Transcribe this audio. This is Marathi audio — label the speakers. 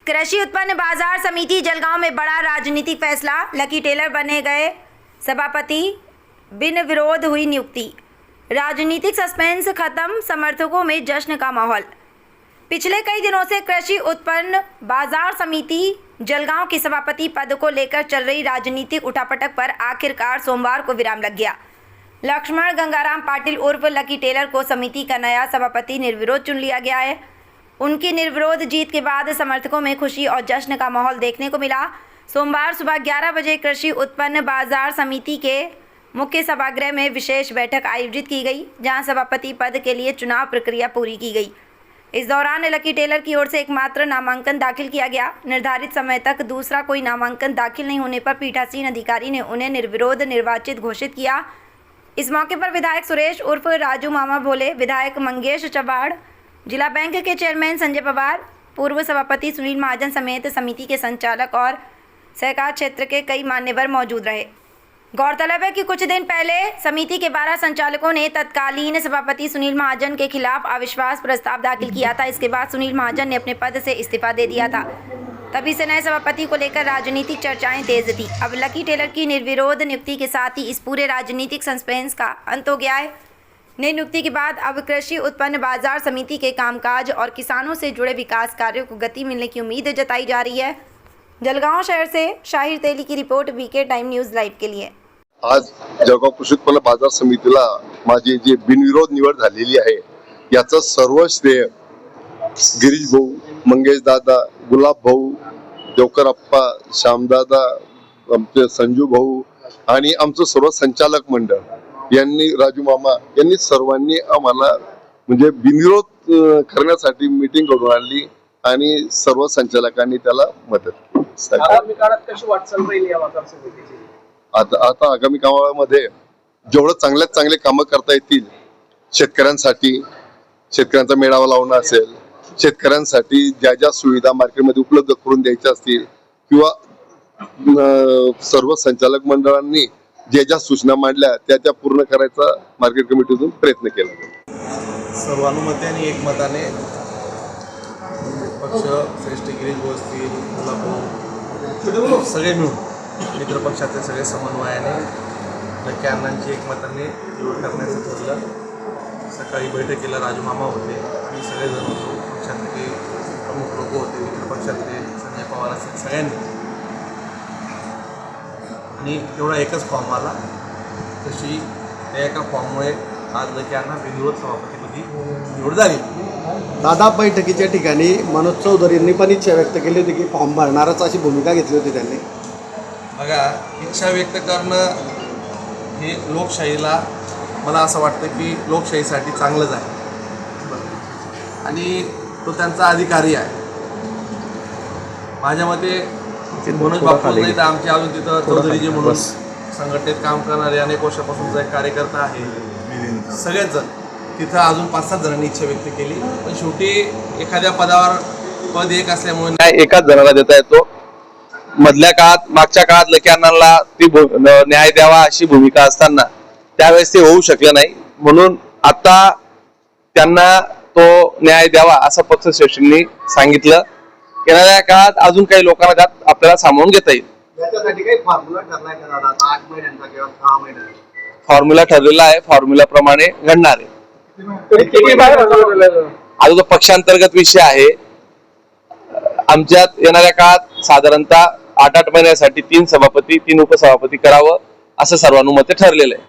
Speaker 1: कृषि उत्पन्न बाजार समिति जलगांव में बड़ा राजनीतिक फैसला। लकी टेलर बने गए सभापति, बिन विरोध हुई नियुक्ति। राजनीतिक सस्पेंस खत्म, समर्थकों में जश्न का माहौल। पिछले कई दिनों से कृषि उत्पन्न बाजार समिति जलगांव के सभापति पद को लेकर चल रही राजनीतिक उठापटक पर आखिरकार सोमवार को विराम लग गया। लक्ष्मण गंगाराम पाटिल उर्फ लकी टेलर को समिति का नया सभापति निर्विरोध चुन लिया गया है। उनकी निर्विरोध जीत के बाद समर्थकों में खुशी और जश्न का माहौल देखने को मिला। सोमवार सुबह 11 बजे कृषि उत्पन्न बाजार समिति के मुख्य सभागृह में विशेष बैठक आयोजित की गई, जहां सभापति पद के लिए चुनाव प्रक्रिया पूरी की गई। इस दौरान लकी टेलर की ओर से एकमात्र नामांकन दाखिल किया गया। निर्धारित समय तक दूसरा कोई नामांकन दाखिल नहीं होने पर पीठासीन अधिकारी ने उन्हें निर्विरोध निर्वाचित घोषित किया। इस मौके पर विधायक सुरेश उर्फ राजू मामा भोले, विधायक मंगेश चव्हाण, जिला बैंक के चेयरमैन संजय पवार, पूर्व सभापति सुनील महाजन समेत समिति के संचालक और सहकार क्षेत्र के कई मान्यवर मौजूद रहे। गौरतलब है कि कुछ दिन पहले समिति के 12 संचालकों ने तत्कालीन सभापति सुनील महाजन के खिलाफ अविश्वास प्रस्ताव दाखिल किया था। इसके बाद सुनील महाजन ने अपने पद से इस्तीफा दे दिया था। तभी से नए सभापति को लेकर राजनीतिक चर्चाएं तेज थी। अब लकी टेलर की निर्विरोध नियुक्ति के साथ ही इस पूरे राजनीतिक सस्पेंस का अंत हो गया है। नई नियुक्ति के बाद अब कृषि उत्पन्न बाजार समिति के कामकाज और किसानों से जुड़े विकास कार्यों को गति मिलने की उम्मीद जताई जा रही है। जलगांव शहर से शाहिर तेली की रिपोर्ट, वीके टाइम न्यूज लाइव के लिए।
Speaker 2: आज जळगाव कृषी उत्पन्न बाजार समितीला माझी जी बिनविरोध निवड झालेली आहे, याचं सर्व श्रेय गिरीश भाऊ, मंगेश दादा, गुलाब भाऊ, देवकर अप्पा, श्यामदादा, आमचे संजू भाऊ आणि आमचं सर्व संचालक मंडळ यांनी, राजू मामा यांनी सर्वांनी आम्हाला म्हणजे बिनविरोध करण्यासाठी मीटिंग करून आणली आणि सर्व संचालकांनी त्याला मदत केली।
Speaker 3: आगामी काळात कशी वाटचाल राहील या बाजार समितीची?
Speaker 2: आता आगामी काळामध्ये जेवढं चांगल्यात चांगले कामं करता येतील, शेतकऱ्यांसाठी शेतकऱ्यांचा मेळावा लावणं असेल, शेतकऱ्यांसाठी ज्या ज्या सुविधा मार्केटमध्ये उपलब्ध करून द्यायच्या असतील किंवा सर्व संचालक मंडळांनी ज्या ज्या सूचना मांडल्या त्या पूर्ण करायचा मार्केट कमिटीतून प्रयत्न केला।
Speaker 4: सर्वानुमते आणि एकमताने पक्ष श्रेष्ठ गिरीश भाऊ असतील, गुलाब भाऊ सगळे मिळून मित्र पक्षाचे सगळे समन्वयाने लकी अण्णांची एकमताने निवड करण्याचं ठरलं। सकाळी बैठकीला राजू मामा होते, आम्ही सगळेजण होतो, पक्षातले प्रमुख लोक होते, मित्र पक्षातले संजय पवार असतील, सगळ्यांनी। आणि तेवढा एकच फॉर्म आला, तशी त्या एका फॉर्ममुळे आज लकी अण्णा बिनविरोध सभापतीपदी निवड झाली।
Speaker 5: दादा, बैठकीच्या ठिकाणी मनोज चौधरींनी पण इच्छा व्यक्त केली होती की फॉर्म भरणारच अशी भूमिका घेतली होती त्यांनी।
Speaker 4: बघा, इच्छा व्यक्त करणं हे लोकशाहीला, मला असं वाटतं की लोकशाहीसाठी चांगलंच आहे आणि तो त्यांचा अधिकारी आहे। माझ्या मते मनोज बापू नाही तर आमचे अजून तिथं चौधरीजी म्हणून संघटनेत काम करणारे अनेक वर्षापासूनचा एक कार्यकर्ता आहे, सगळेच जण तिथं अजून 5-7 जणांनी इच्छा व्यक्त केली। पण शेवटी एखाद्या पदावर पद एक असल्यामुळे
Speaker 6: नाही एकाच जणाला देता येतो। मधल्या काळात, मागच्या काळात लकी अण्णांना ती न्याय द्यावा अशी भूमिका असताना त्यावेळेस ते होऊ शकलं नाही, म्हणून आता त्यांना तो न्याय द्यावा असं पक्षश्रेष्ठींनी सांगितलं। येणाऱ्या काळात अजून काही लोकांना त्यात आपल्याला सामावून घेता येईल।
Speaker 5: याच्यासाठी काही फॉर्म्युला ठरलाय का दादा? 8 महिन्यांचा किंवा 6 महिन्यांचा
Speaker 6: फॉर्म्युला ठरलेला आहे, फॉर्म्युला प्रमाणे घडणार आहे। अजून तो पक्षांतर्गत विषय आहे। आमच्यात येणाऱ्या काळात साधारणतः 8-8 महिन्यासाठी 3 सभापती 3 उपसभापती करावं असं सर्वानुमते ठरलेलं आहे।